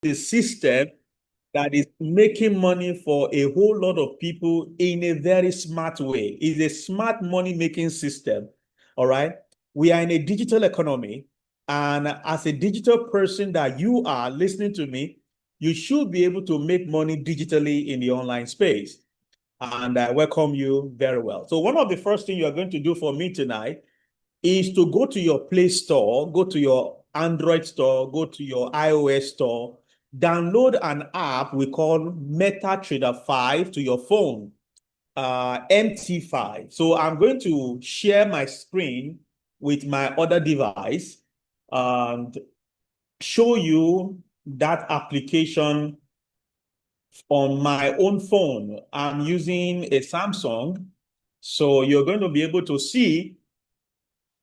the system that is making money for a whole lot of people in a very smart way. It's a smart money making system. All right. We are in a digital economy. And as a digital person that you are listening to me, you should be able to make money digitally in the online space. And I welcome you very well. So, one of the first things you're going to do for me tonight is to go to your Play Store, go to your Android store, go to your iOS store, download an app we call MetaTrader 5 to your phone, MT5. So I'm going to share my screen with my other device and show you that application on my own phone. I'm using a Samsung. So you're going to be able to see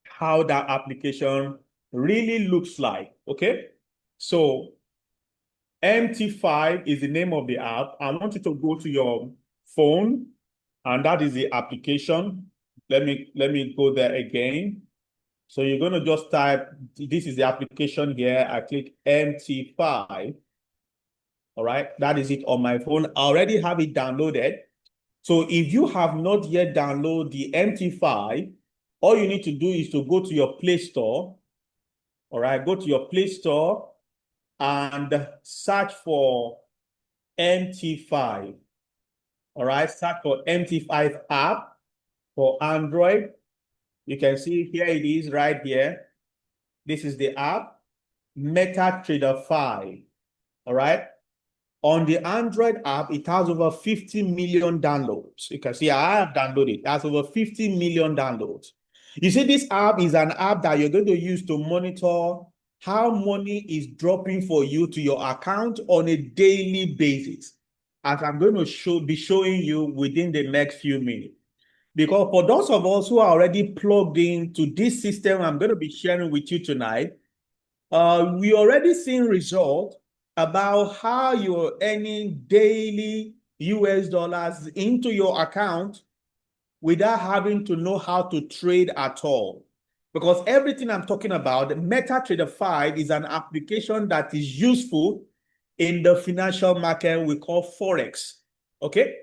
how that application really looks like. Okay. So MT5 is the name of the app. I want you to go to your phone, and that is the application. Let me go there again. So you're going to just type, this is the application here. I click MT5. All right. That is it on my phone. I already have it downloaded. So if you have not yet downloaded the MT5, all you need to do is to go to your Play Store. All right, go to your Play Store and search for MT5. All right, search for MT5 app for Android. You can see here it is right here. This is the app, MetaTrader 5. All right. On the Android app, it has over 50 million downloads. You can see I have downloaded it. It has over 50 million downloads. You see, this app is an app that you're going to use to monitor how money is dropping for you to your account on a daily basis, as I'm going to be showing you within the next few minutes. Because for those of us who are already plugged into this system I'm going to be sharing with you tonight, we already seen results about how you're earning daily US dollars into your account without having to know how to trade at all. Because everything I'm talking about, MetaTrader 5 is an application that is useful in the financial market we call Forex. Okay?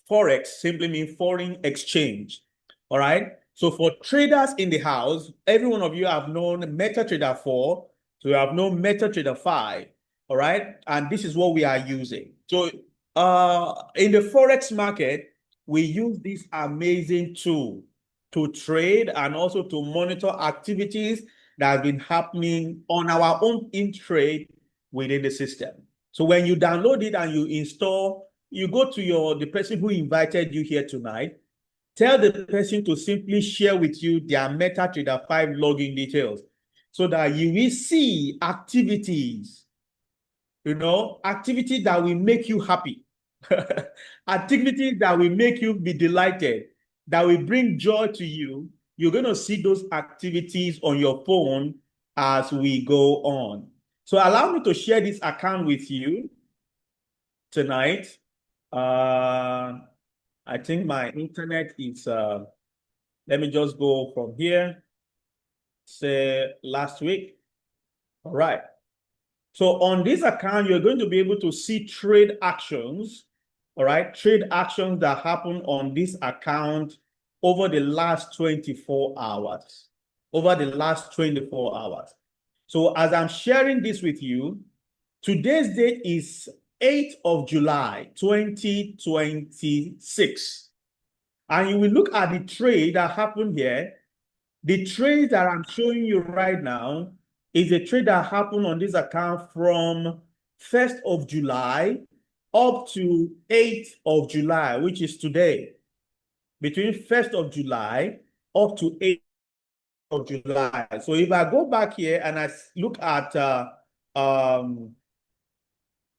Forex simply means foreign exchange. All right? So for traders in the house, every one of you have known MetaTrader 4, so you have known MetaTrader 5. All right? And this is what we are using. So in the Forex market, we use this amazing tool to trade and also to monitor activities that have been happening on our own in trade within the system. So when you download it and you install, you go to the person who invited you here tonight, tell the person to simply share with you their MetaTrader 5 login details so that you will see activities, activities that will make you happy, activities that will make you be delighted, that will bring joy to you. You're going to see those activities on your phone as we go on. So allow me to share this account with you tonight. I think my internet is, let me just go from here, say last week. All right. So on this account, you're going to be able to see trade actions, all right? Trade actions that happen on this account over the last 24 hours, over the last 24 hours. So as I'm sharing this with you, today's date is 8th of July, 2026. And you will look at the trade that happened here. The trade that I'm showing you right now is a trade that happened on this account from 1st of July up to 8th of July, which is today. Between 1st of July up to 8th of July. So if I go back here and I look at,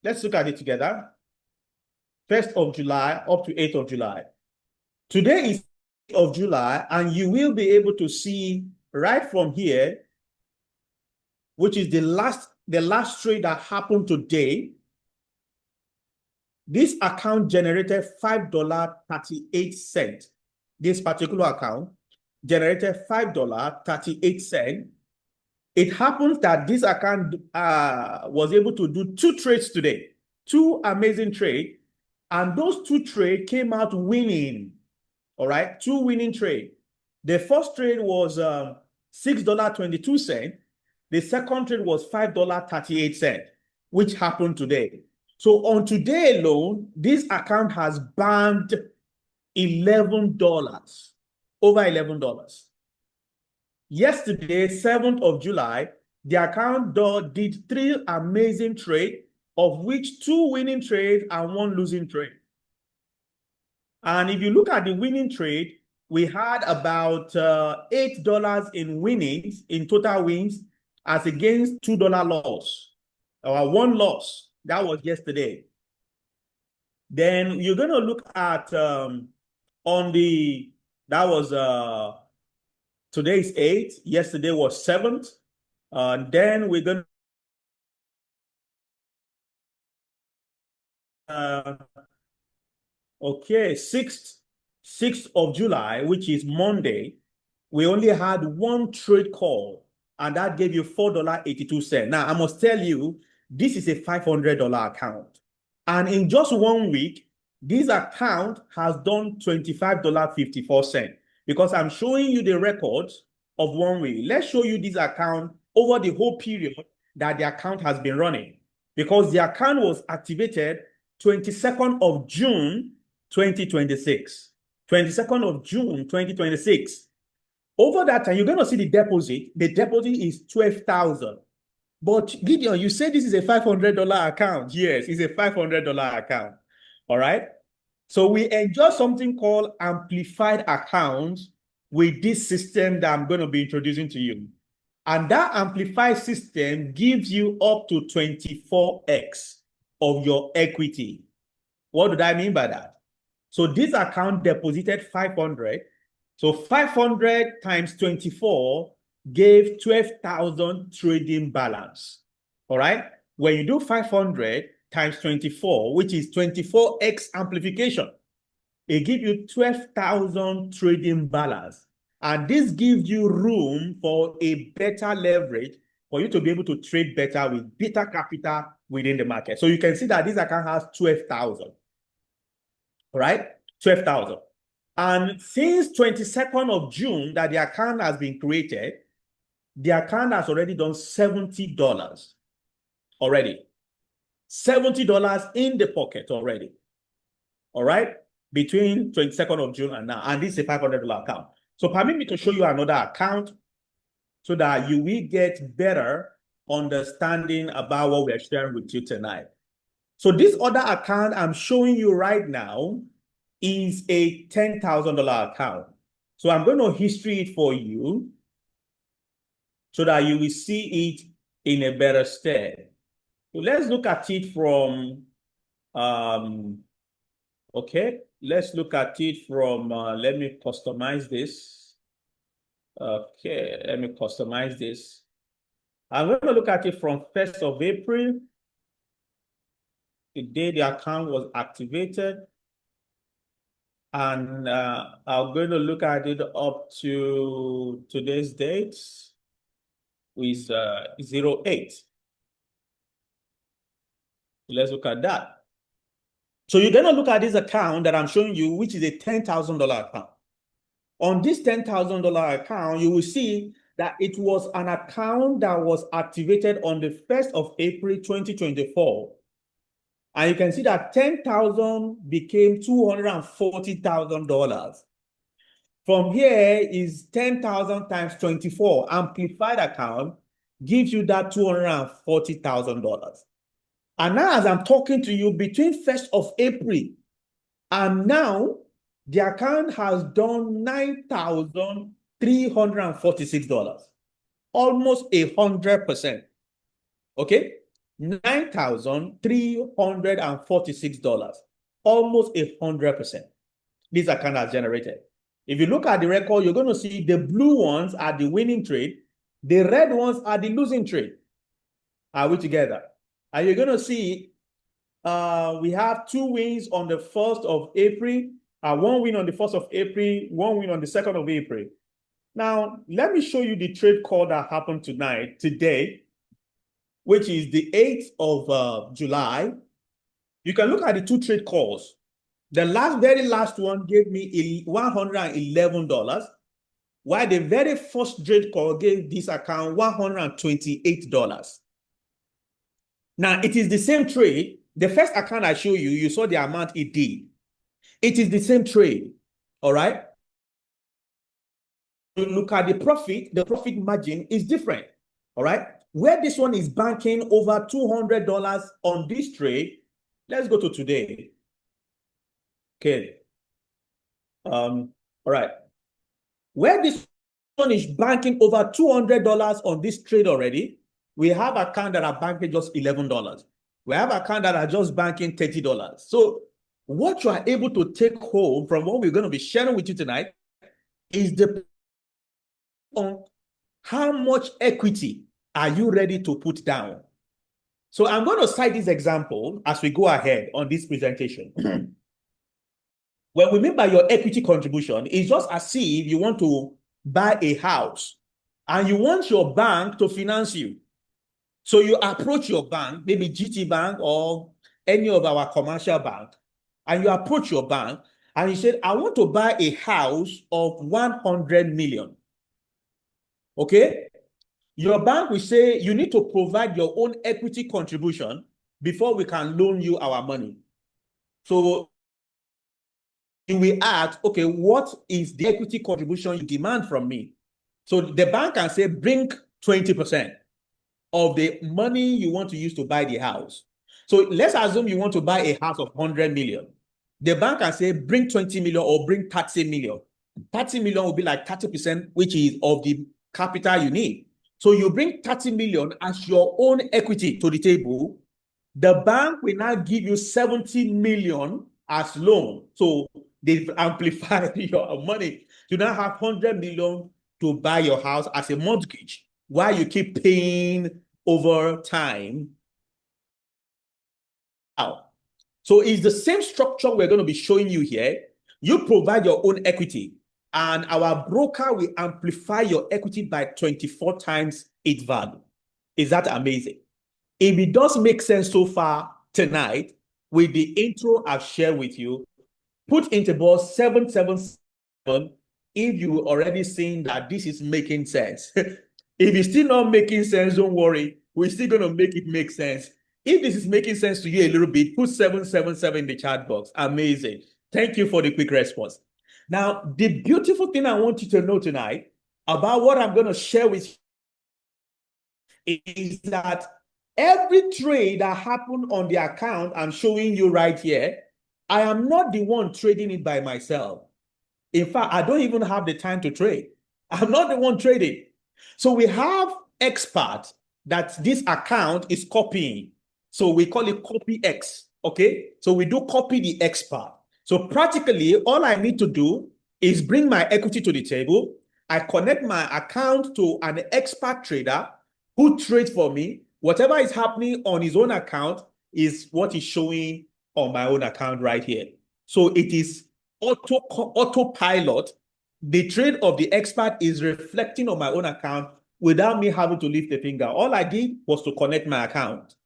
let's look at it together. 1st of July up to 8th of July. Today is 8th of July, and you will be able to see right from here, which is the last trade that happened today. This account generated $5.38. This particular account generated $5.38. It happens that this account was able to do 2 trades today, 2 amazing trades, and those 2 trades came out winning. All right, 2 winning trade. The first trade was $6.22. The second trade was $5.38, which happened today. So on today alone, this account has banked $11, over $11. Yesterday, 7th of July, the account did 3 amazing trades, of which 2 winning trades and 1 losing trade. And if you look at the winning trade, we had about $8 in winnings, in total wins, as against $2 loss, or 1 loss. That was yesterday. Then you're going to look at on the, that was today's 8th, yesterday was 7th. Then we're going to okay, 6th of July, which is Monday, we only had 1 trade call, and that gave you $4.82. Now, I must tell you, this is a $500 account. And in just 1 week, this account has done $25.54, because I'm showing you the records of 1 week. Let's show you this account over the whole period that the account has been running, because the account was activated 22nd of June 2026. 22nd of June 2026. Over that time, you're going to see the deposit. The deposit is $12,000. But Gideon, you say this is a $500 account. Yes, it's a $500 account. All right. So we enjoy something called amplified accounts with this system that I'm going to be introducing to you. And that amplified system gives you up to 24x of your equity. What do I mean by that? So this account deposited 500. So 500 times 24 gave 12,000 trading balance. All right. When you do 500 times 24, which is 24x amplification, it gives you 12,000 trading balance. And this gives you room for a better leverage for you to be able to trade better with better capital within the market. So you can see that this account has 12,000. All right, 12,000. And since 22nd of June that the account has been created, the account has already done $70 already. $70 in the pocket already. All right, between 22nd of June and now. And this is a $500 account. So permit me to show you another account so that you will get better understanding about what we're sharing with you tonight. So this other account I'm showing you right now is a $10,000 account. So I'm going to history it for you so that you will see it in a better stead. So let's look at it from, okay, let's look at it from, let me customize this. Okay, let me customize this. I'm going to look at it from 1st of April, the day the account was activated. And I'm going to look at it up to today's date with 08. Let's look at that. So you're going to look at this account that I'm showing you, which is a $10,000 account. On this $10,000 account, you will see that it was an account that was activated on the 1st of April 2024. And you can see that 10,000 became $240,000. From here is 10,000 times 24. Amplified account gives you that $240,000. And now as I'm talking to you, between 1st of April and now, the account has done $9,346. Almost 100%. Okay? $9,346, almost 100%. This account has generated. If you look at the record, you're going to see the blue ones are the winning trade, the red ones are the losing trade. Are we together? And you're going to see we have 2 wins on the 1st of April, 1 win on the 1st of April, 1 win on the 2nd of April. Now, let me show you the trade call that happened today, which is the 8th of July. You can look at the two trade calls. The very last one gave me $111, while the very first trade call gave this account $128. Now, it is the same trade. The first account I show you, you saw the amount it did. It is the same trade, all right? Look at the profit margin is different, all right? Where this one is banking over $200 on this trade, let's go to today. Okay. All right. Where this one is banking over $200 on this trade already, we have account that are banking just $11. We have account that are just banking $30. So what you are able to take home from what we're going to be sharing with you tonight is on how much equity are you ready to put down. So I'm going to cite this example as we go ahead on this presentation. What we mean by your equity contribution is just as if you want to buy a house and you want your bank to finance you. So you approach your bank, maybe GT Bank or any of our commercial bank, and you approach your bank and you said, I want to buy a house of 100 million. Okay? Your bank will say you need to provide your own equity contribution before we can loan you our money. So we ask, okay, what is the equity contribution you demand from me? So the bank can say, bring 20% of the money you want to use to buy the house. So let's assume you want to buy a house of 100 million. The bank can say, bring 20 million or bring 30 million. 30 million will be like 30%, which is of the capital you need. So you bring 30 million as your own equity to the table. The bank will now give you 70 million as loan. So they amplify your money. You now have 100 million to buy your house as a mortgage while you keep paying over time. So it's the same structure we're going to be showing you here. You provide your own equity, and our broker will amplify your equity by 24 times its value. Is that amazing? If it does make sense so far tonight, with the intro I've shared with you, put into box 777 if you already seen that this is making sense. If it's still not making sense, don't worry. We're still going to make it make sense. If this is making sense to you a little bit, put 777 in the chat box. Amazing. Thank you for the quick response. Now, the beautiful thing I want you to know tonight about what I'm going to share with you is that every trade that happened on the account I'm showing you right here, I am not the one trading it by myself. In fact, I don't even have the time to trade. I'm not the one trading. So we have experts that this account is copying. So we call it copy X. Okay. So we do copy the expert. So practically all I need to do is bring my equity to the table. I connect my account to an expert trader who trades for me. Whatever is happening on his own account is what is showing on my own account right here. So it is autopilot. The trade of the expert is reflecting on my own account without me having to lift a finger. All I did was to connect my account.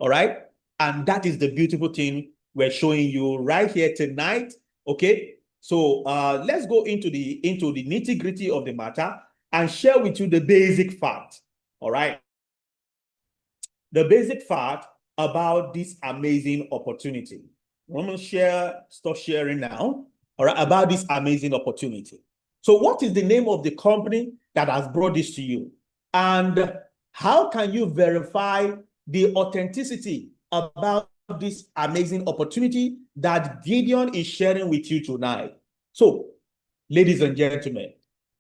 All right. And that is the beautiful thing we're showing you right here tonight. Okay. So let's go into the nitty-gritty of the matter and share with you the basic fact. All right. The basic fact about this amazing opportunity. I'm going to stop sharing now. All right, about this amazing opportunity. So what is the name of the company that has brought this to you? And how can you verify the authenticity about this amazing opportunity that Gideon is sharing with you tonight? So, ladies and gentlemen,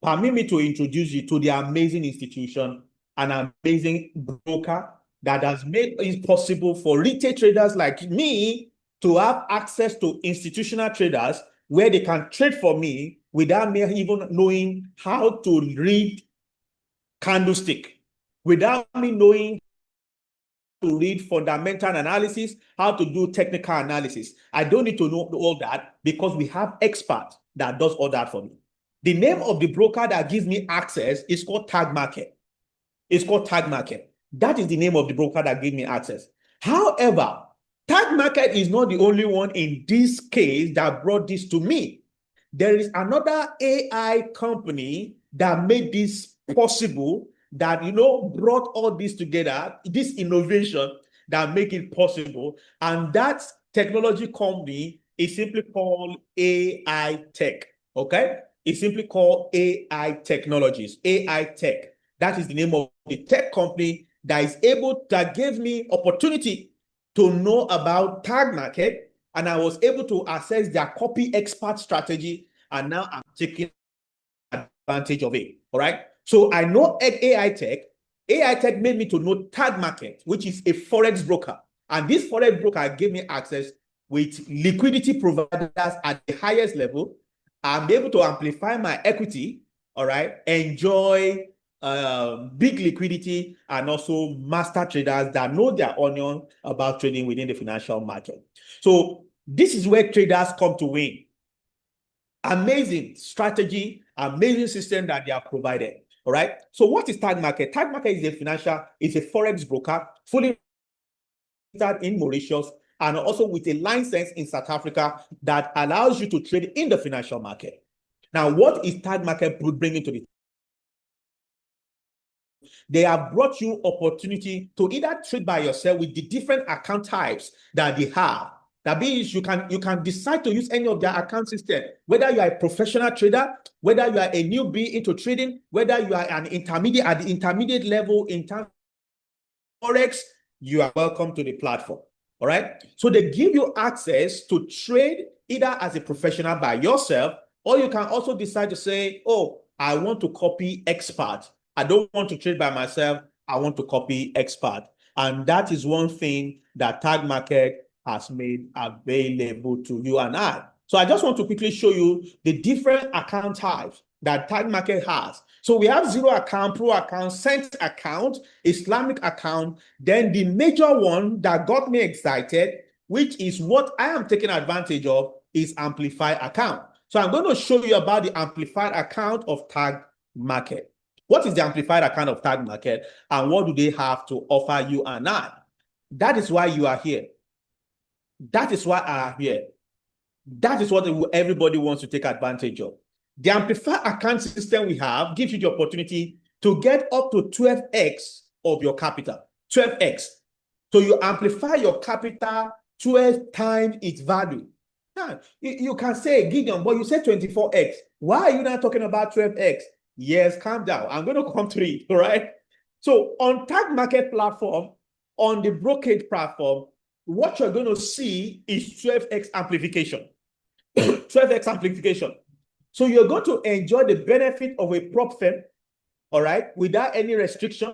permit me to introduce you to the amazing institution, an amazing broker that has made it possible for retail traders like me to have access to institutional traders where they can trade for me without me even knowing how to read candlestick, without me knowing to read fundamental analysis, how to do technical analysis. I don't need to know all that because we have experts that does all that for me. The name of the broker that gives me access is called Tag Market. It's called Tag Market. That is the name of the broker that gave me access. However, Tag Market is not the only one in this case that brought this to me. There is another AI company that made this possible, that brought all this together, this innovation that make it possible, and that technology company is simply called AI Tech. Okay, it's simply called AI Technologies, AI Tech. That is the name of the tech company that gave me opportunity to know about Tag Market, and I was able to access their copy expert strategy, and now I'm taking advantage of it. All right. So I know AI Tech. AI Tech made me to know Tag Market, which is a forex broker, and this forex broker gave me access with liquidity providers at the highest level. I'm able to amplify my equity. All right. Enjoy big liquidity, and also master traders that know their onion about trading within the financial market. So this is where traders come to win. Amazing strategy, amazing system that they have provided. All right. So what is Tag Market? Tag Market is a forex broker, fully registered in Mauritius, and also with a license in South Africa that allows you to trade in the financial market. Now, what is Tag Market bringing to the They have brought you opportunity to either trade by yourself with the different account types that they have. That means you can decide to use any of their account system, whether you are a professional trader, whether you are a newbie into trading, whether you are an intermediate at the intermediate level in terms of forex, you are welcome to the platform. All right. So they give you access to trade either as a professional by yourself, or you can also decide to say, oh, I want to copy expert. I don't want to trade by myself. I want to copy expert. And that is one thing that Tag Market has made available to you and I. So I just want to quickly show you the different account types that Tag Market has. So we have zero account, pro account, cent account, Islamic account. Then the major one that got me excited, which is what I am taking advantage of, is amplified account. So I'm going to show you about the amplified account of Tag Market. What is the amplified account of Tag Market, and what do they have to offer you and I? That is why you are here. That is why I am here. That is what everybody wants to take advantage of. The amplified account system we have gives you the opportunity to get up to 12x of your capital. 12x. So you amplify your capital 12 times its value. Now, you can say, Gideon, but you said 24x. Why are you not talking about 12x? Yes, calm down. I'm going to come to it, all right? So on Tag Market platform, on the brokerage platform, what you're going to see is 12x amplification. 12x amplification. So you're going to enjoy the benefit of a prop firm, all right, without any restriction,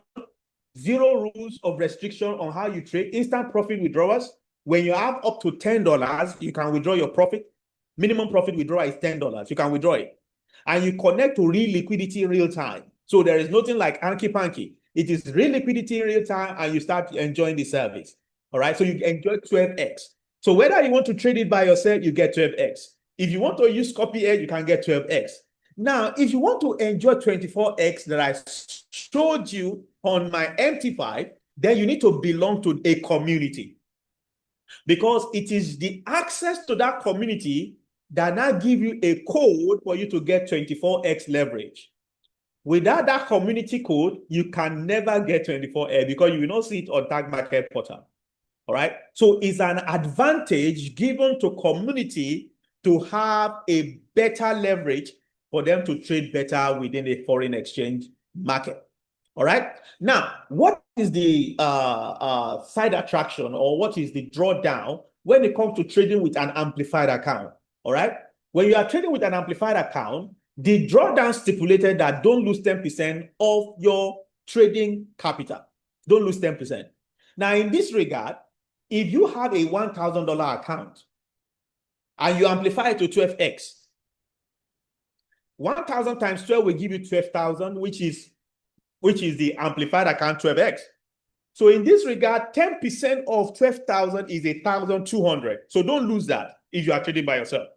zero rules of restriction on how you trade, instant profit withdrawals. When you have up to $10, you can withdraw your profit. Minimum profit withdrawal is $10. You can withdraw it. And you connect to real liquidity real time. So there is nothing like hanky-panky. It is real liquidity in real time, and you start enjoying the service. All right, so you enjoy 12x. So whether you want to trade it by yourself, you get 12x. If you want to use copy edge, you can get 12x. Now, if you want to enjoy 24x that I showed you on my MT5, then you need to belong to a community, because it is the access to that community that now give you a code for you to get 24x leverage. Without that community code, you can never get 24x, because you will not see it on Tag Market portal. All right. So it's an advantage given to community to have a better leverage for them to trade better within the foreign exchange market. All right. Now, what is the side attraction, or what is the drawdown when it comes to trading with an amplified account? All right. When you are trading with an amplified account, the drawdown stipulated that don't lose 10% of your trading capital. Don't lose 10%. Now, in this regard, if you have a $1,000 account and you amplify it to 12x, 1,000 times 12 will give you 12,000, which is the amplified account 12x. So in this regard, 10% of 12,000 is 1,200. So don't lose that if you are trading by yourself.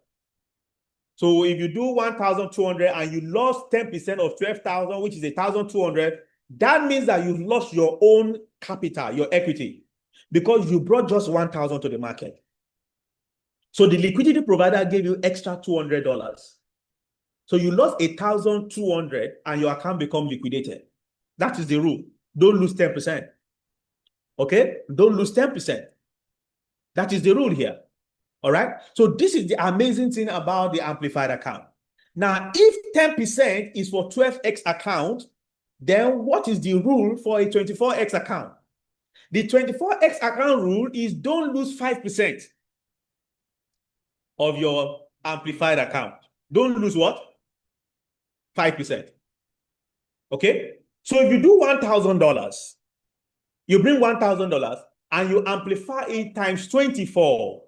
So if you do 1,200 and you lost 10% of 12,000, which is 1,200, that means that you've lost your own capital, your equity, because you brought just 1,000 to the market. So the liquidity provider gave you extra $200. So you lost 1,200 and your account become liquidated. That is the rule. Don't lose 10%. Okay? Don't lose 10%. That is the rule here. All right? So this is the amazing thing about the amplified account. Now, if 10% is for 12x account, then what is the rule for a 24x account? The 24x account rule is don't lose 5% of your amplified account. Don't lose what? 5%. Okay? So if you do $1,000, you bring $1,000 and you amplify it times 24.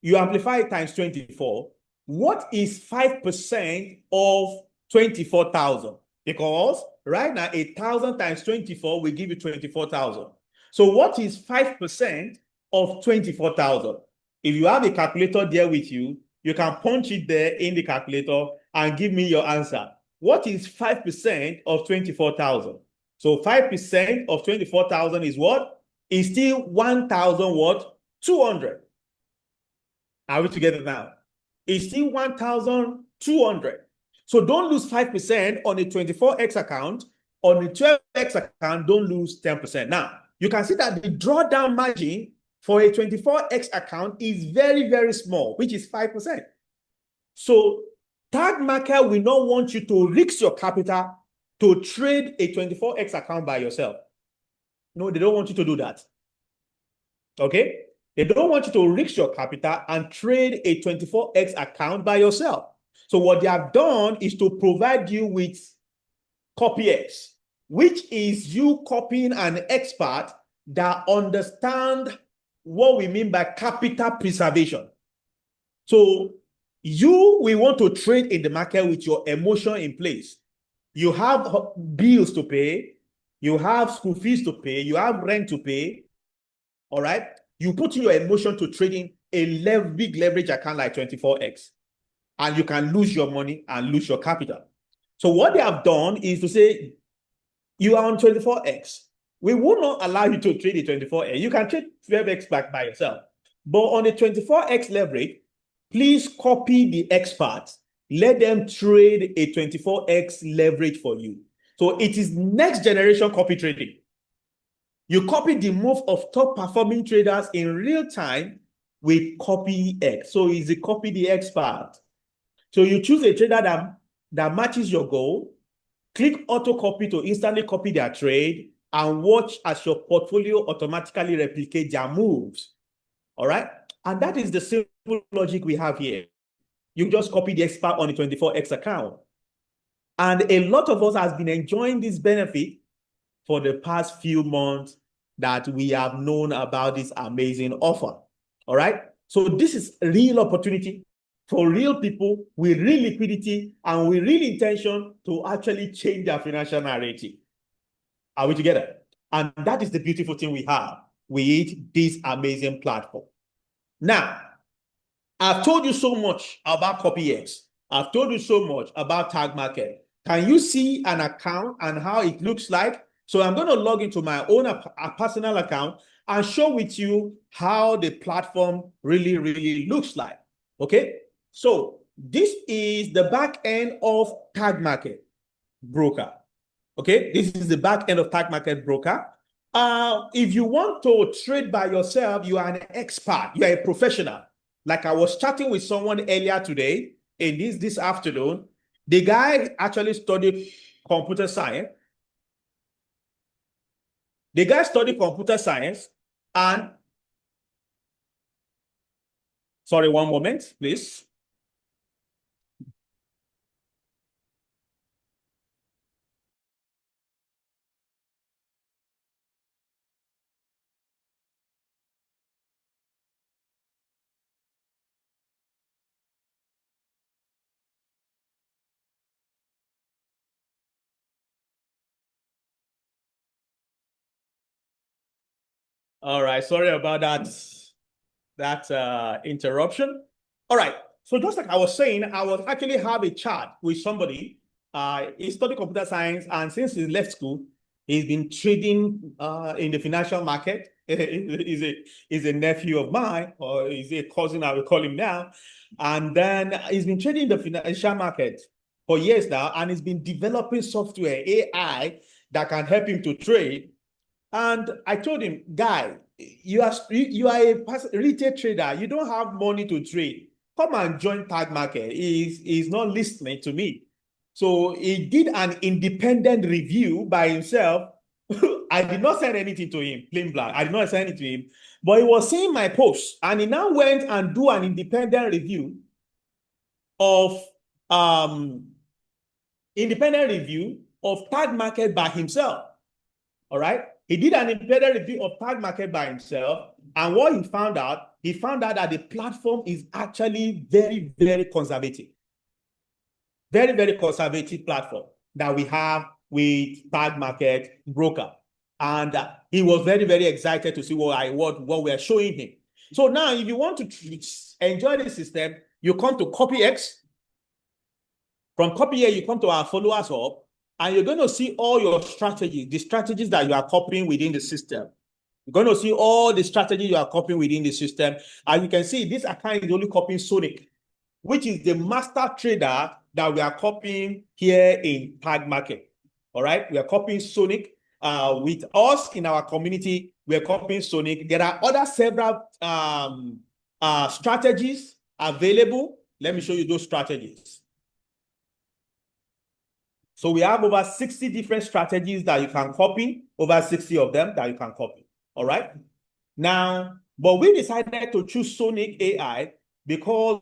You amplify it times 24. What is 5% of 24,000? Because right now, 1,000 times 24 will give you 24,000. So what is 5% of 24,000? If you have a calculator there with you, you can punch it there in the calculator and give me your answer. What is 5% of 24,000? So 5% of 24,000 is what? Is still 1,000 what? 200. Are we together now? It's still 1,200. So don't lose 5% on a 24x account. On a 12x account, don't lose 10%. Now, you can see that the drawdown margin for a 24x account is very, very small, which is 5%. So tag market will not want you to risk your capital to trade a 24x account by yourself. No, they don't want you to do that. Okay? They don't want you to risk your capital and trade a 24x account by yourself. So what they have done is to provide you with CopyX, which is you copying an expert that understands what we mean by capital preservation. So you will want to trade in the market with your emotion in place. You have bills to pay, you have school fees to pay, you have rent to pay, all right? You put your emotion to trading a big leverage account like 24x, and you can lose your money and lose your capital. So what they have done is to say, you are on 24x. We will not allow you to trade a 24x. You can trade 12x back by yourself. But on a 24x leverage, please copy the experts. Let them trade a 24x leverage for you. So it is next generation copy trading. You copy the move of top performing traders in real time with copy X. So it's a copy the expert. So you choose a trader that matches your goal, click auto copy to instantly copy their trade, and watch as your portfolio automatically replicate their moves. All right? And that is the simple logic we have here. You just copy the expert on the 24x account. And a lot of us has been enjoying this benefit for the past few months that we have known about this amazing offer. All right? So this is a real opportunity for real people with real liquidity and with real intention to actually change their financial narrative. Are we together? And that is the beautiful thing we have with this amazing platform. Now, I've told you so much about CopyX. I've told you so much about Tag Market. Can you see an account and how it looks like? So I'm going to log into my own personal account and show with you how the platform really, really looks like. Okay? So this is the back end of Tag Market Broker. Okay? This is the back end of Tag Market Broker. If you want to trade by yourself, you are an expert. You are a professional. Like I was chatting with someone earlier today, in this afternoon. The guy actually studied computer science. The guy studied computer science and, sorry, one moment, please. All right, sorry about that interruption. All right, So just like I was saying, I was actually have a chat with somebody. He studied computer science, and since he left school, he's been trading in the financial market. He's a nephew of mine, or he's a cousin, I will call him now. And then he's been trading in the financial market for years now, and he's been developing software, AI, that can help him to trade. And I told him, guy, you are a retail trader. You don't have money to trade. Come and join Tag Market. He's not listening to me. So he did an independent review by himself. I did not send anything to him, plain blank. I did not send it to him. But he was seeing my post, and he now went and do an independent review of Tag Market by himself. All right. He did an independent review of Tag Market by himself. And what he found out that the platform is actually very, very conservative. Very, very conservative platform that we have with Tag Market Broker. And he was very, very excited to see what we are showing him. So now, if you want to enjoy the system, you come to CopyX. From CopyX, you come to our followers hub, and you're going to see all your strategies, the strategies that you are copying within the system. You're going to see all the strategies you are copying within the system. And you can see this account is only copying Sonic, which is the master trader that we are copying here in Tag Market. All right, we are copying Sonic. With us in our community, we are copying Sonic. There are other several strategies available. Let me show you those strategies. So we have over 60 different strategies that you can copy, over 60 of them that you can copy. All right. Now, but we decided to choose Sonic AI because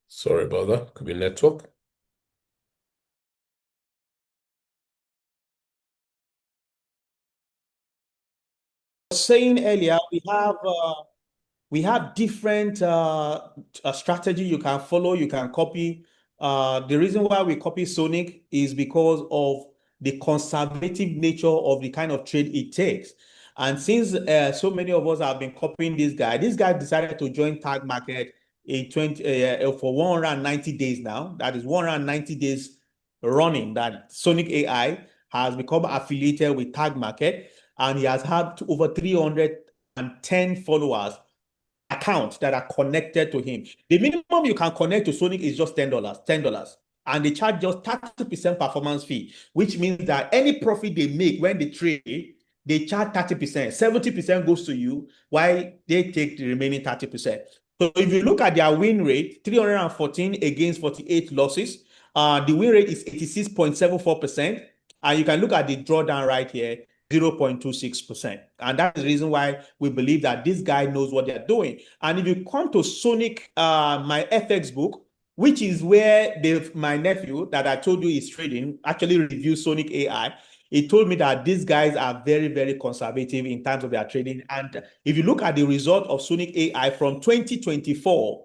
Sorry about that. Could be network. saying earlier, we have different strategy you can follow, you can copy. The reason why we copy Sonic is because of the conservative nature of the kind of trade it takes. And since so many of us have been copying this guy decided to join Tag Market for 190 days now. That is 190 days running that Sonic AI has become affiliated with Tag Market, and he has had over 310 followers accounts that are connected to him. The minimum you can connect to Sonic is just $10. And they charge just 30% performance fee, which means that any profit they make when they trade, they charge 30%. 70% goes to you, while they take the remaining 30%. So if you look at their win rate, 314 against 48 losses, the win rate is 86.74%. And you can look at the drawdown right here, 0.26%. And that's the reason why we believe that this guy knows what they're doing. And if you come to Sonic, my FX book, which is where my nephew that I told you is trading, actually reviewed Sonic AI, he told me that these guys are very, very conservative in terms of their trading. And if you look at the result of Sonic AI from 2024,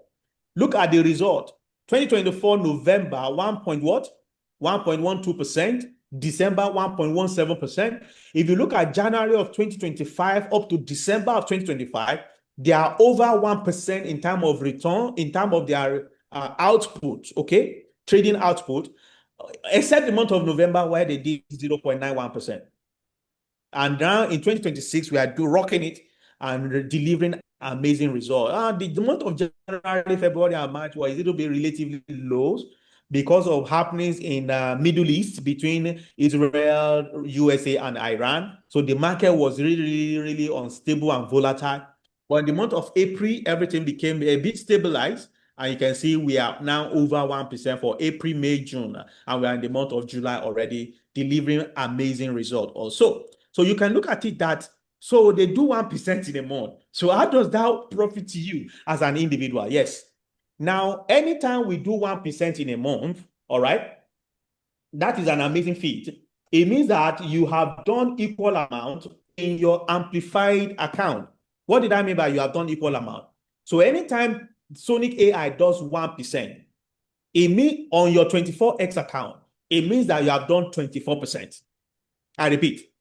look at the result. 2024 November, 1.12%. December 1.17%. If you look at January of 2025 up to December of 2025, they are over 1% in terms of return, in terms of their output, okay? Trading output, except the month of November where they did 0.91%. And now in 2026, we are rocking it and delivering amazing results. The month of January, February, and March was a little bit relatively low because of happenings in Middle East between Israel, USA, and Iran. So the market was really, really unstable and volatile. But in the month of April, everything became a bit stabilized. And you can see we are now over 1% for April, May, June. And we are in the month of July already, delivering amazing results also. So you can look at it that, so they do 1% in a month. So how does that profit to you as an individual? Yes. Now, anytime we do 1% in a month, all right, that is an amazing feat. It means that you have done equal amount in your amplified account. What did I mean by you have done equal amount? So anytime Sonic AI does 1%, it means on your 24X account, it means that you have done 24%. I repeat,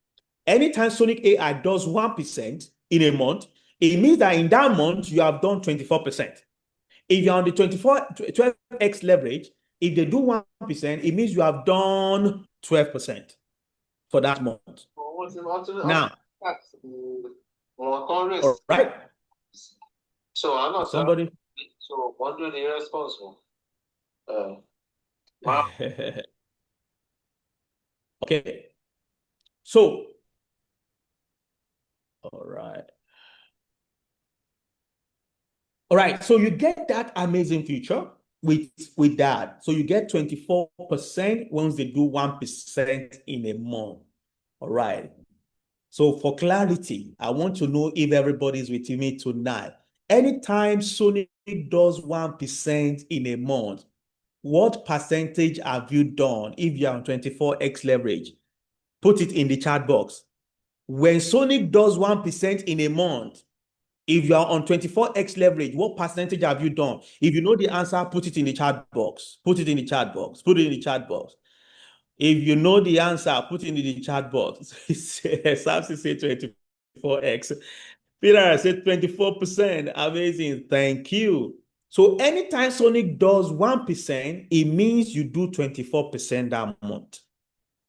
anytime Sonic AI does 1% in a month, it means that in that month, you have done 24%. If you're on the 12X leverage, if they do 1%, it means you have done 12% for that month. Now, all right. So I'm not somebody. So what do the responsible? Okay. So, all right. All right. So you get that amazing feature with that. So you get 24% once they do 1% in a month. All right. So for clarity, I want to know if everybody's with me tonight. Anytime Sony does 1% in a month, what percentage have you done if you're on 24X leverage? Put it in the chat box. When Sonic does 1% in a month, if you are on 24X leverage, what percentage have you done? If you know the answer, put it in the chat box. Put it in the chat box. Put it in the chat box. If you know the answer, put it in the chat box. Samson said 24X. Peter said 24%. Amazing. Thank you. So anytime Sonic does 1%, it means you do 24% that month.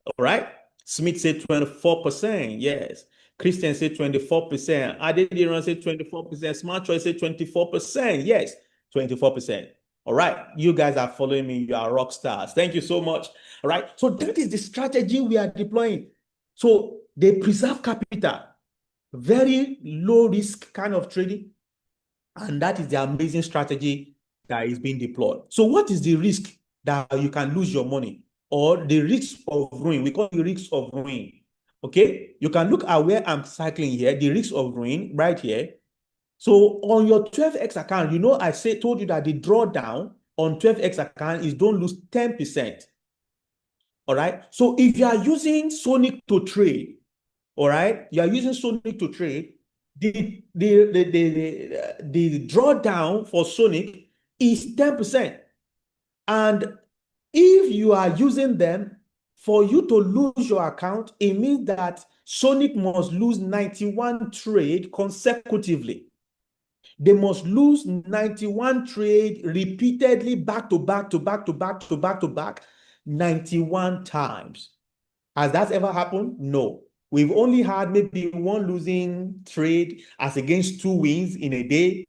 All right. Smith said 24%. Yes. Christian said 24%. Adediran said 24%. Smart Choice said 24%. Yes, 24%. All right. You guys are following me. You are rock stars. Thank you so much. All right. So that is the strategy we are deploying. So they preserve capital. Very low risk kind of trading. And that is the amazing strategy that is being deployed. So what is the risk that you can lose your money? Or the risk of ruin? We call it risk of ruin. Okay, you can look at where I'm cycling here, the risk of ruin right here. So on your 12X account, you know, told you that the drawdown on 12X account is don't lose 10%. All right. So if you are using Sonic to trade, all right, you are using Sonic to trade, the drawdown for Sonic is 10%. And if you are using them, for you to lose your account, it means that Sonic must lose 91 trade consecutively. They must lose 91 trade repeatedly back to back to back to back to back to back 91 times. Has that ever happened? No. We've only had maybe one losing trade as against two wins in a day.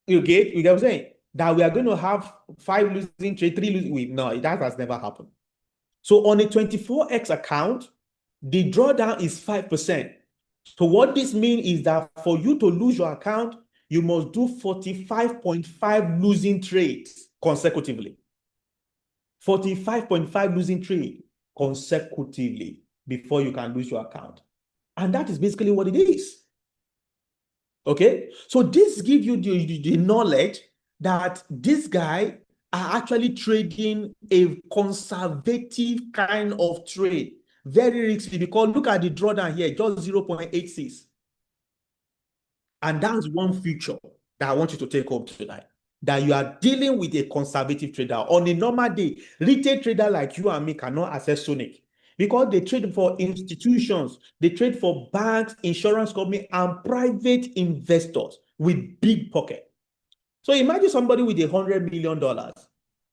You get what I'm saying? That we are going to have 5 losing trade, 3 losing wins. No, that has never happened. So on a 24X account, the drawdown is 5%. So what this means is that for you to lose your account, you must do 45.5 losing trades consecutively. 45.5 losing trade consecutively before you can lose your account. And that is basically what it is. Okay? So this gives you the knowledge that this guy are actually trading a conservative kind of trade. Very risky because look at the drawdown here, just 0.86. And that's one feature that I want you to take home tonight. That you are dealing with a conservative trader. On a normal day, retail trader like you and me cannot access Sonic because they trade for institutions, they trade for banks, insurance companies, and private investors with big pocket. So imagine somebody with $100 million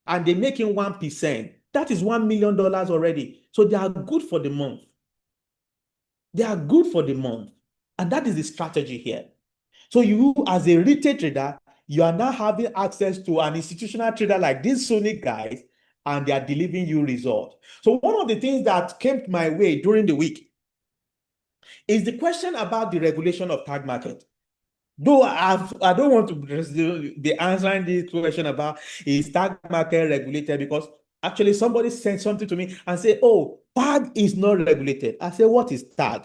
and they're making 1%. That is $1 million already. So they are good for the month. They are good for the month. And that is the strategy here. So you, as a retail trader, you are now having access to an institutional trader like these Sonic guys, and they are delivering you results. So one of the things that came my way during the week is the question about the regulation of tag market. Though I don't want to be answering this question about is tag market regulated, because actually somebody sent something to me and said, oh, tag is not regulated. I said, what is tag?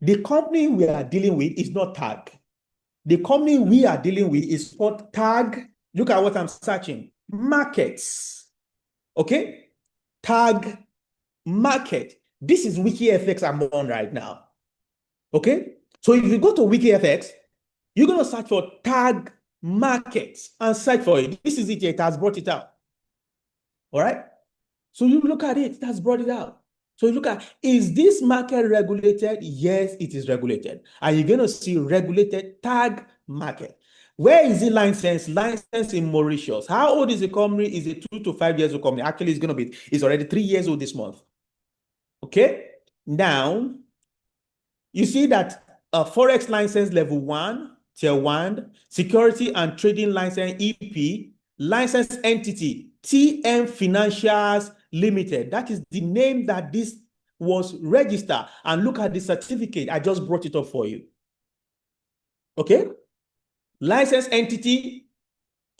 The company we are dealing with is not tag. The company we are dealing with is called tag. Look at what I'm searching. Markets. Okay? Tag market. This is WikiFX I'm on right now. Okay? So if you go to WikiFX, You're going to search for tag markets and search for it. This is it. It has brought it out. All right. So you look at it. It has brought it out. So you look at, is this market regulated? Yes, it is regulated. And you're going to see regulated tag market. Where is it licensed? Licensed in Mauritius. How old is the company? Is it 2 to 5 years old company? Actually, it's already 3 years old this month. Okay. Now, you see that a Forex license level 1, tier 1, security and trading license EP, license entity, TM Financials Limited. That is the name that this was registered. And look at the certificate. I just brought it up for you. Okay? License entity,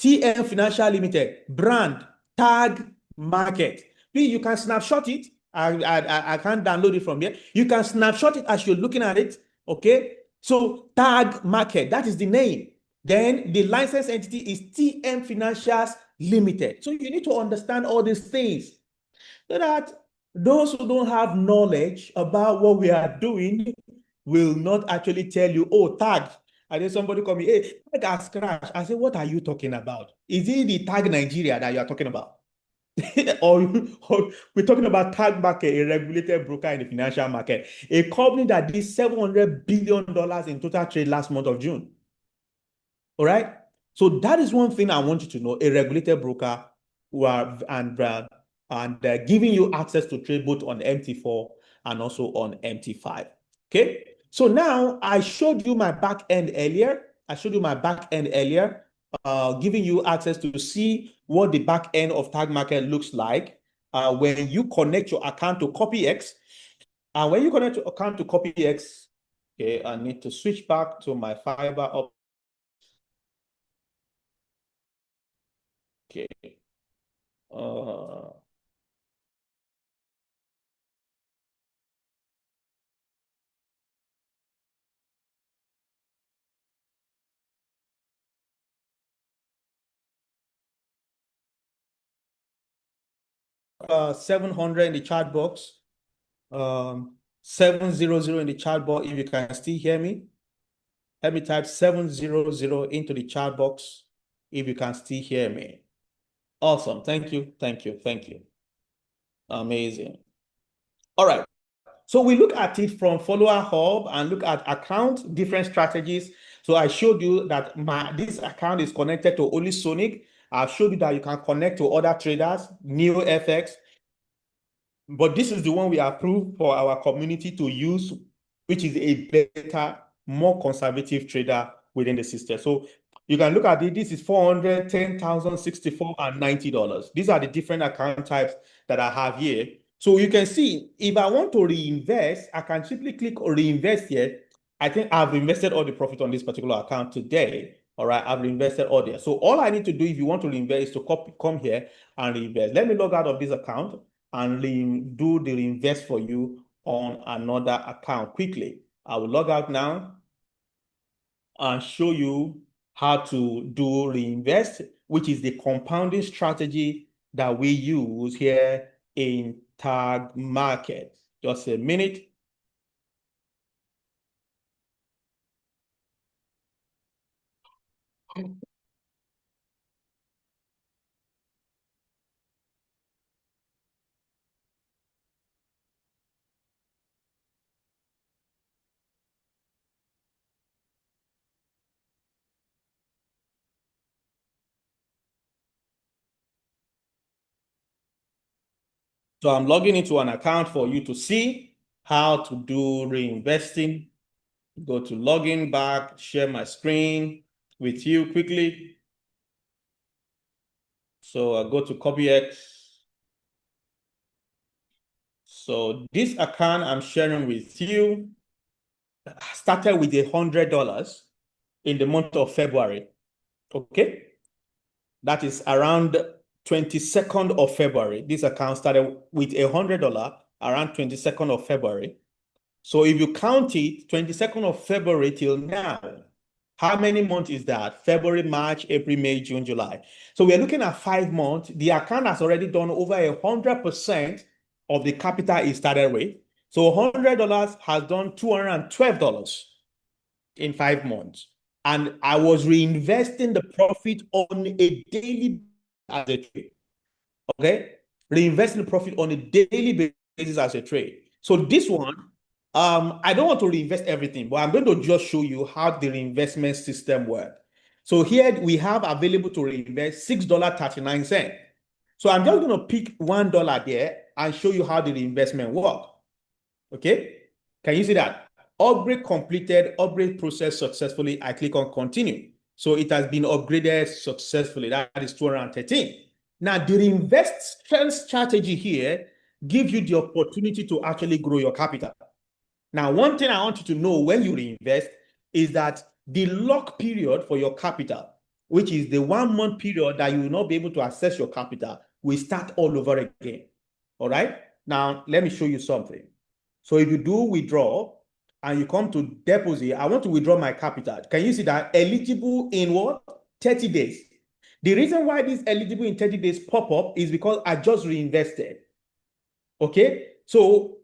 TM Financial Limited, brand, tag, market. Please, you can snapshot it. I can't download it from here. You can snapshot it as you're looking at it. Okay. So tag market, that is the name. Then the license entity is TM Financials Limited. So you need to understand all these things so that those who don't have knowledge about what we are doing will not actually tell you, oh, tag. And then somebody call me, hey, tag has crashed. I say, what are you talking about? Is it the tag Nigeria that you are talking about? or we're talking about tag market, a regulated broker in the financial market, a company that did $700 billion in total trade last month of June. All right. So that is one thing I want you to know, a regulated broker who are giving you access to trade both on MT4 and also on MT5. Okay. So now I showed you my back end earlier. Giving you access to see what the back end of tag market looks like when you connect your account to CopyX. And when you connect your account to CopyX, okay, I need to switch back to my fiber up. Okay. 700 in the chat box, 700 in the chat box. If you can still hear me, let me type 700 into the chat box if you can still hear me. Awesome. Thank you. Amazing. All right. So we look at it from follower hub and look at account, different strategies. So I showed you that this account is connected to only Sonic. I showed you that you can connect to other traders, NeoFX. But this is the one we approve for our community to use, which is a better, more conservative trader within the system. So you can look at it. This is $400, $10,000, $64, and $90. These are the different account types that I have here. So you can see, if I want to reinvest, I can simply click on reinvest here. I think I've invested all the profit on this particular account today. All right, I've reinvested all there. So all I need to do if you want to reinvest is to come here and reinvest. Let me log out of this account and do the reinvest for you on another account quickly. I will log out now and show you how to do reinvest, which is the compounding strategy that we use here in tag market. Just a minute. So I'm logging into an account for you to see how to do reinvesting. Go to login back, share my screen with you quickly. So I go to CopyX. So this account I'm sharing with you started with $100 in the month of February. Okay. That is around 22nd of February. This account started with $100 around 22nd of February. So if you count it, 22nd of February till now, how many months is that? February, March, April, May, June, July. So we're looking at 5 months. The account has already done over 100% of the capital it started with. So $100 has done $212 in 5 months. and I was reinvesting the profit on a daily as a trade. Okay, reinvesting the profit on a daily basis as a trade. So this one, I don't want to reinvest everything, but I'm going to just show you how the reinvestment system works. So here we have available to reinvest $6.39. So I'm just going to pick $1 there and show you how the reinvestment works. Okay, can you see that? Upgrade completed, upgrade process successfully. I click on continue. So it has been upgraded successfully. That is 213. Now, the reinvestment strategy here gives you the opportunity to actually grow your capital. Now, one thing I want you to know when you reinvest is that the lock period for your capital, which is the 1 month period that you will not be able to access your capital, will start all over again. All right. Now, let me show you something. So if you do withdraw and you come to deposit, I want to withdraw my capital. Can you see that eligible in what? 30 days. The reason why this eligible in 30 days pop up is because I just reinvested. Okay, so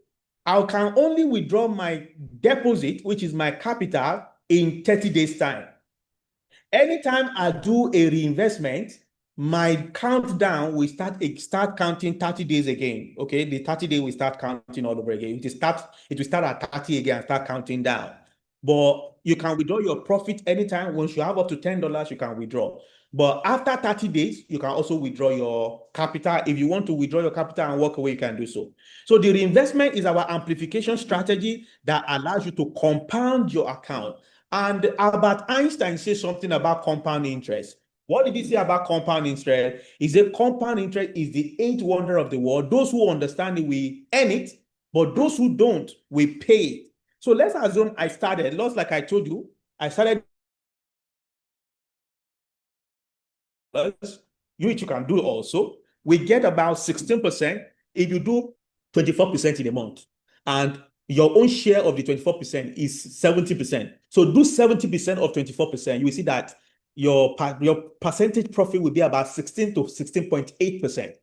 I can only withdraw my deposit, which is my capital, in 30 days time. Anytime I do a reinvestment, my countdown will start counting 30 days again. Okay, the 30 day will start counting all over again. It will start at 30 again and start counting down. But you can withdraw your profit anytime. Once you have up to $10, you can withdraw. But after 30 days, you can also withdraw your capital. If you want to withdraw your capital and walk away, you can do so. So the reinvestment is our amplification strategy that allows you to compound your account. And Albert Einstein says something about compound interest. What did he say about compound interest? He said compound interest is the eighth wonder of the world. Those who understand it, we earn it, but those who don't, we pay it. So let's assume I started, lost like I told you, I started, which you can do also. We get about 16% if you do 24% in a month. And your own share of the 24% is 70%. So do 70% of 24%. You will see that your percentage profit will be about 16 to 16.8%.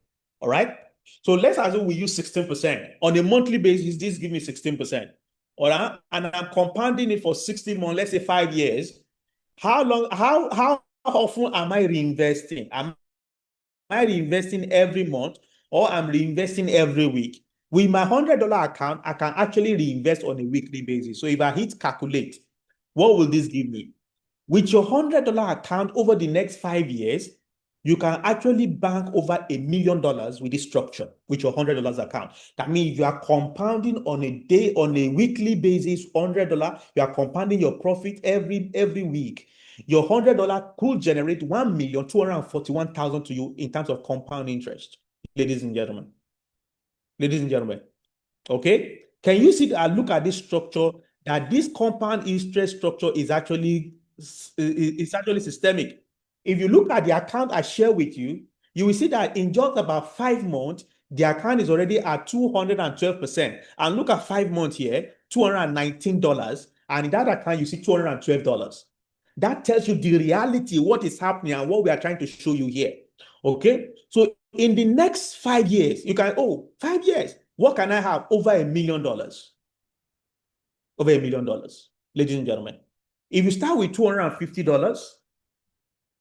All right. So let's assume we use 16%. On a monthly basis, this gives me 16%. All right. And I'm compounding it for 60 months, let's say 5 years. How often am I reinvesting? Am I reinvesting every month or I'm reinvesting every week? With my $100 account, I can actually reinvest on a weekly basis. So if I hit calculate, what will this give me? With your $100 account over the next 5 years, you can actually bank over $1 million with this structure, with your $100 account. That means you are compounding on a weekly basis, $100, you are compounding your profit every week. Your $100 could generate $1,241,000 to you in terms of compound interest, ladies and gentlemen. Ladies and gentlemen, okay? Can you see that? Look at this structure, that this compound interest structure is actually systemic. If you look at the account I share with you, you will see that in just about 5 months, the account is already at 212%. And look at 5 months here, $219. And in that account, you see $212. That tells you the reality, what is happening and what we are trying to show you here. Okay. So in the next 5 years, you can, 5 years, what can I have? Over $1 million. Over $1 million, ladies and gentlemen. If you start with $250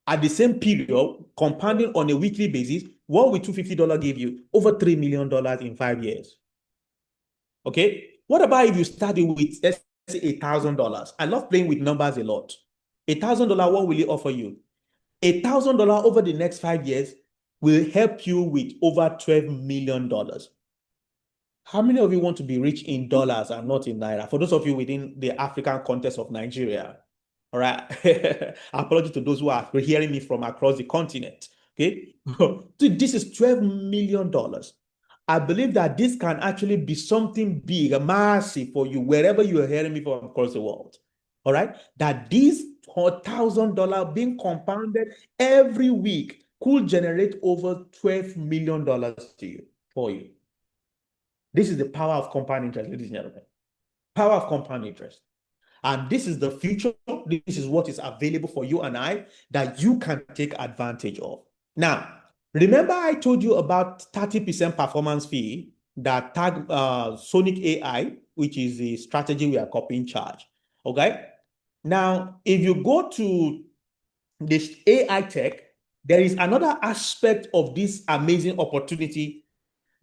at the same period, compounding on a weekly basis, what will $250 give you? Over $3 million in 5 years. Okay. What about if you started with, let's say, $1,000? I love playing with numbers a lot. $1,000, what will it offer you? $1,000 over the next 5 years will help you with over $12 million. How many of you want to be rich in dollars and not in naira? For those of you within the African context of Nigeria, all right. Apologies to those who are hearing me from across the continent. Okay. This is $12 million. I believe that this can actually be something big, massive for you, wherever you are hearing me from across the world. All right. That this $1,000 being compounded every week could generate over $12 million to you, for you. This is the power of compound interest, ladies and gentlemen. Power of compound interest. And this is the future. This is what is available for you and I that you can take advantage of. Now, remember I told you about 30% performance fee that tag Sonic AI, which is the strategy we are copying charge. Okay? Now, if you go to this AI tech, there is another aspect of this amazing opportunity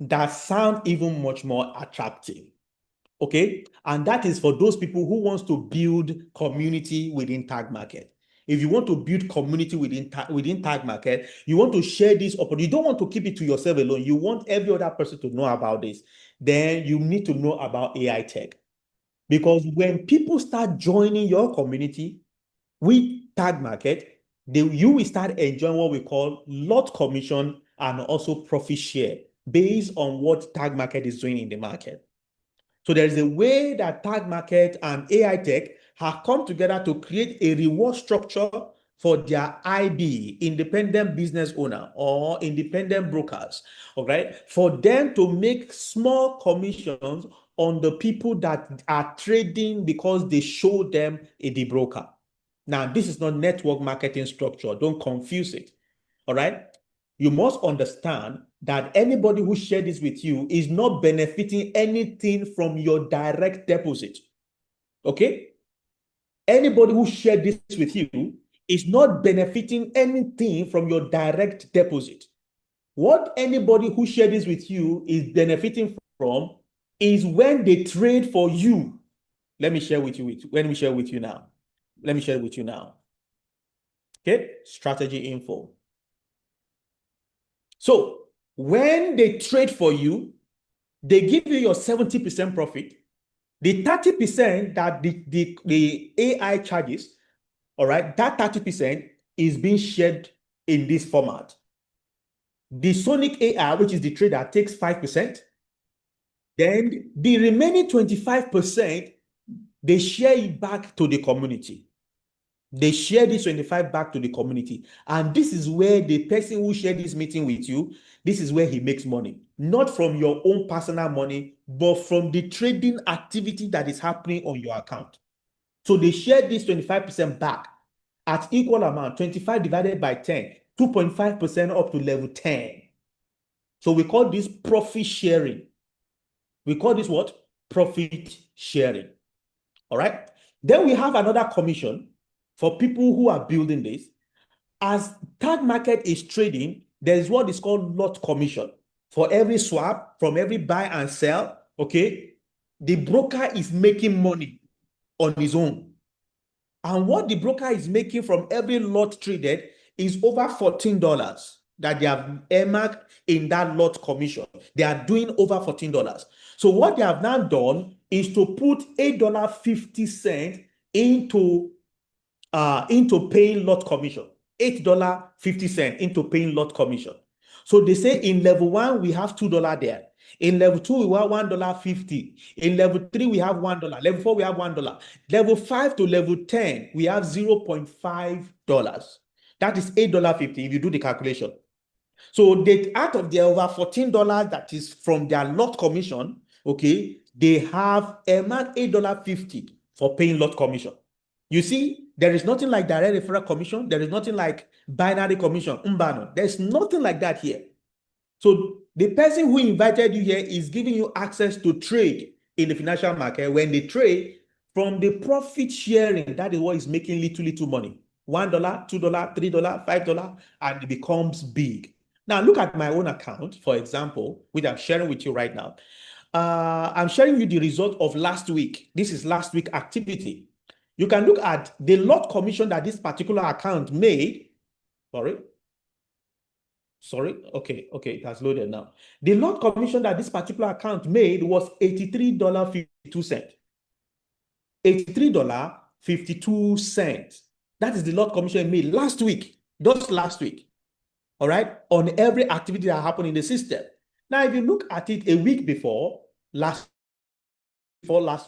that sounds even much more attractive. Okay, and that is for those people who wants to build community within tag market. If you want to build community within tag market, you want to share this opportunity. You don't want to keep it to yourself alone. You want every other person to know about this. Then you need to know about AI tech. Because when people start joining your community with tag market, you will start enjoying what we call lot commission and also profit share based on what tag market is doing in the market. So there's a way that tag market and AI tech have come together to create a reward structure for their IB, independent business owner or independent brokers, okay, for them to make small commissions on the people that are trading because they show them the broker. Now, this is not network marketing structure. Don't confuse it. All right. You must understand that anybody who shared this with you is not benefiting anything from your direct deposit. Okay? Anybody who shared this with you is not benefiting anything from your direct deposit. What anybody who shared this with you is benefiting from is when they trade for you. Let me share with you. Let me share with you now. Let me share with you now. Okay? Strategy info. So when they trade for you, they give you your 70% profit. The 30% that the AI charges, all right, that 30% is being shared in this format. The Sonic AI, which is the trader, takes 5%. Then the remaining 25%, they share it back to the community. They share this 25 back to the community. And this is where the person who shared this meeting with you, this is where he makes money. Not from your own personal money, but from the trading activity that is happening on your account. So they share this 25% back at equal amount, 25 divided by 10, 2.5% up to level 10. So we call this profit sharing. We call this what? Profit sharing. All right. Then we have another commission for people who are building this. As tag market is trading, there's what is called lot commission. For every swap, from every buy and sell, okay, the broker is making money on his own. And what the broker is making from every lot traded is over $14 that they have earmarked in that lot commission. They are doing over $14. So what they have now done is to put $8.50 into paying lot commission. $8.50 into paying lot commission. So they say in level 1, we have $2 there. In level 2, we have $1.50. In level 3, we have $1. Level 4, we have $1. Level 5 to level 10, we have $0.5. That is $8.50 if you do the calculation. So they, out of their over $14 that is from their lot commission, okay, they have earmarked $8.50 for paying lot commission. You see, there is nothing like direct referral commission. There is nothing like binary commission. There's nothing like that here. So the person who invited you here is giving you access to trade in the financial market. When they trade, from the profit sharing, that is what is making little money. $1, $2, $3, $5, and it becomes big. Now look at my own account, for example, which I'm sharing with you right now. I'm sharing you the result of last week. This is last week activity. You can look at the lot commission that this particular account made. Sorry. Okay, it has loaded now. The lot commission that this particular account made was $83.52. $83.52. That is the lot commission made last week, just last week. All right, on every activity that happened in the system. Now, if you look at it a week before last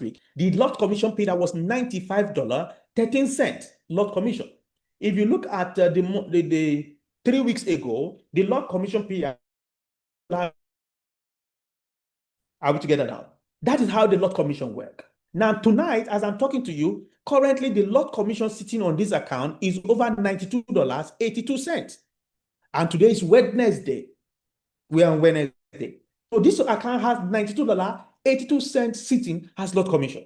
week, the lot commission paid that was $95.13 lot commission. If you look at the 3 weeks ago, the lot commission paid. Are we together now? That is how the lot commission work. Now, tonight, as I'm talking to you, currently the lot commission sitting on this account is over $92.82. And today is Wednesday. We are on Wednesday. So this account has $92.82 sitting as lot commission.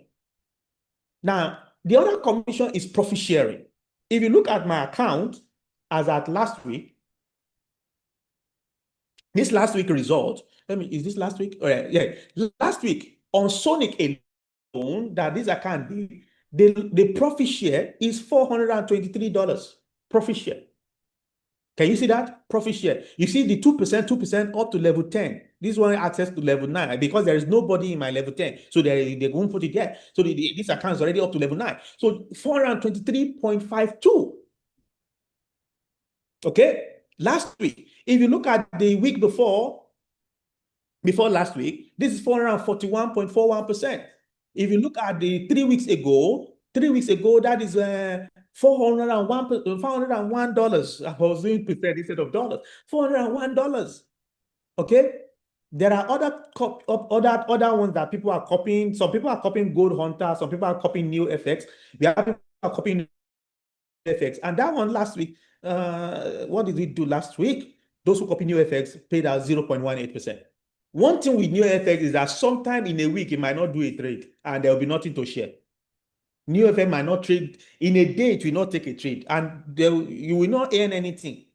Now, The other commission is profit sharing. If you look at my account as at last week, this last week result, is this last week? Yeah. Last week on Sonic alone, that this account, the profit share is $423 profit share. Can you see that? Profit share. You see the 2% up to level 10. This one access to level 9 because there is nobody in my level 10. So they won't put it there. So this account is already up to level 9. So 423.52. Okay. Last week, if you look at the week before last week, this is 441.41%. If you look at the 3 weeks ago, that is $401. I was doing preferred instead of dollars. $401. Okay. There are other ones that people are copying. Some people are copying Gold Hunter. Some people are copying New FX. We have people are copying FX. And that one last week, what did we do last week? Those who copy New FX paid out 0.18%. One thing with New FX is that sometime in a week, it might not do a trade and there will be nothing to share. New FX might not trade. In a day, it will not take a trade and you will not earn anything.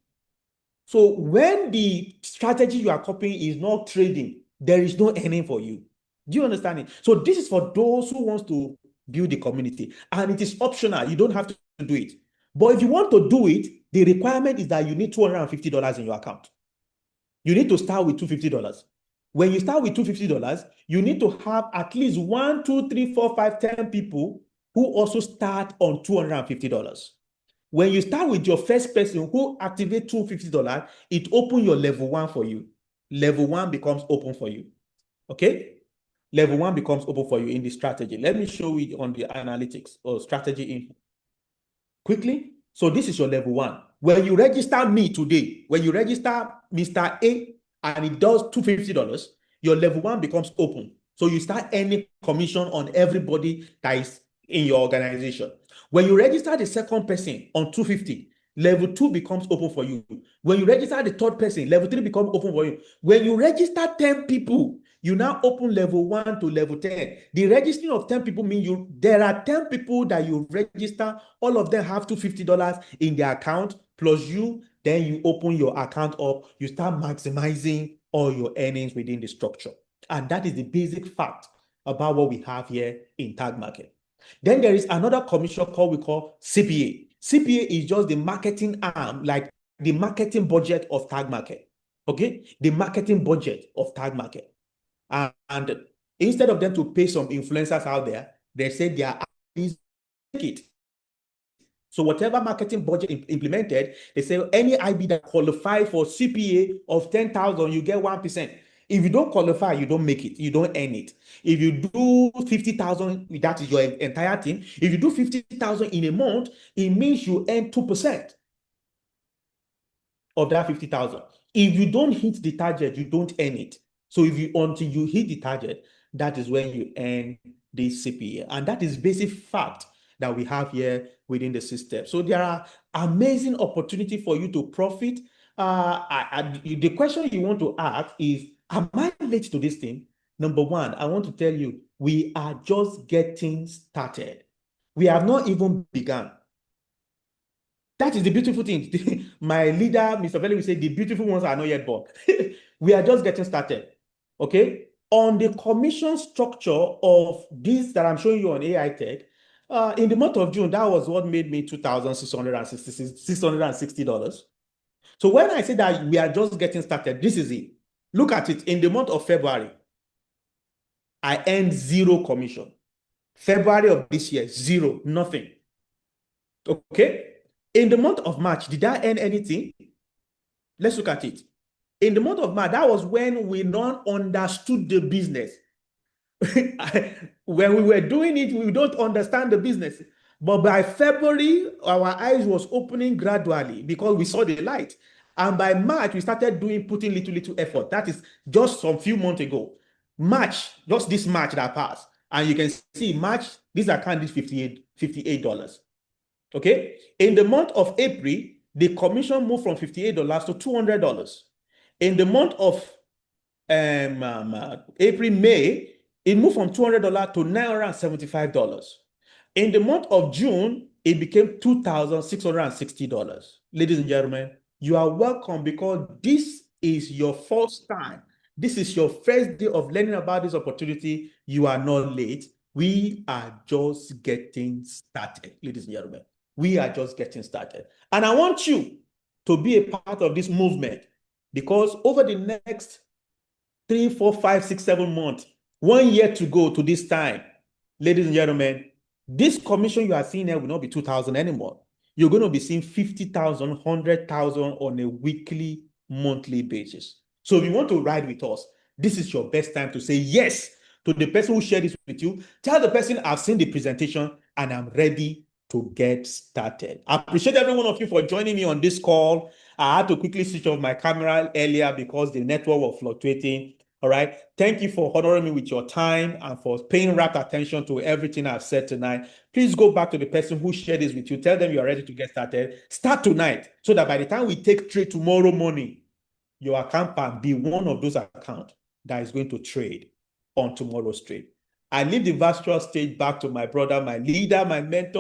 So when the strategy you are copying is not trading, there is no earning for you. Do you understand it? So this is for those who wants to build the community and it is optional. You don't have to do it. But if you want to do it, the requirement is that you need $250 in your account. You need to start with $250. When you start with $250, you need to have at least 1, 2, 3, 4, 5, 10 people who also start on $250. When you start with your first person who activate $250, it opens your level 1 for you. Level 1 becomes open for you. Okay? Level 1 becomes open for you in the strategy. Let me show you on the analytics or strategy info. Quickly. So this is your level 1. When you register me today, when you register Mr. A and it does $250, your level 1 becomes open. So you start earning commission on everybody that is in your organization. When you register the second person on $250, level 2 becomes open for you. When you register the third person, level 3 becomes open for you. When you register 10 people, you now open level 1 to level 10. The registering of 10 people means there are 10 people that you register. All of them have $250 in their account, plus you. Then you open your account up. You start maximizing all your earnings within the structure. And that is the basic fact about what we have here in Tag Market. Then there is another commission we call CPA. CPA is just the marketing arm, like the marketing budget of Tag Market. Okay? The marketing budget of Tag Market. And instead of them to pay some influencers out there, they say they are take it. So whatever marketing budget implemented, they say any IB that qualify for CPA of 10,000, you get 1%. If you don't qualify, you don't make it. You don't earn it. If you do 50,000, that is your entire team. If you do 50,000 in a month, it means you earn 2% of that 50,000. If you don't hit the target, you don't earn it. So until you hit the target, that is when you earn the CPA. And that is basic fact that we have here within the system. So there are amazing opportunity for you to profit. The question you want to ask is, am I late to this thing? Number one, I want to tell you, we are just getting started. We have not even begun. That is the beautiful thing. My leader, Mr. Belli, will say the beautiful ones are not yet born. We are just getting started. Okay? On the commission structure of this that I'm showing you on AI Tech, in the month of June, that was what made me $2,660. So when I say that we are just getting started, this is it. Look at it. In the month of February, I earned 0 commission. February of this year, 0, nothing. Okay? In the month of March, did I earn anything? Let's look at it. In the month of March, that was when we not understood the business. When we were doing it, we don't understand the business. But by February, our eyes was opening gradually because we saw the light. And by March, we started putting little effort. That is just some few months ago. March, just this March that passed. And you can see March, this account is $58. Okay? In the month of April, the commission moved from $58 to $200. In the month of April, May, it moved from $200 to $975. In the month of June, it became $2,660. Ladies and gentlemen, you are welcome because this is your first time. This is your first day of learning about this opportunity. You are not late. We are just getting started, ladies and gentlemen. We are just getting started. And I want you to be a part of this movement because over the next 3, 4, 5, 6, 7 months, 1 year to go to this time, ladies and gentlemen, this commission you are seeing here will not be 2,000 anymore. You're going to be seeing 50,000, 100,000 on a weekly, monthly basis. So if you want to ride with us, this is your best time to say yes to the person who shared this with you. Tell the person I've seen the presentation and I'm ready to get started. I appreciate every one of you for joining me on this call. I had to quickly switch off my camera earlier because the network was fluctuating. All right. Thank you for honoring me with your time and for paying rapt attention to everything I've said tonight. Please go back to the person who shared this with you. Tell them you are ready to get started. Start tonight so that by the time we take trade tomorrow morning, your account can be one of those accounts that is going to trade on tomorrow's trade. I leave the virtual stage back to my brother, my leader, my mentor,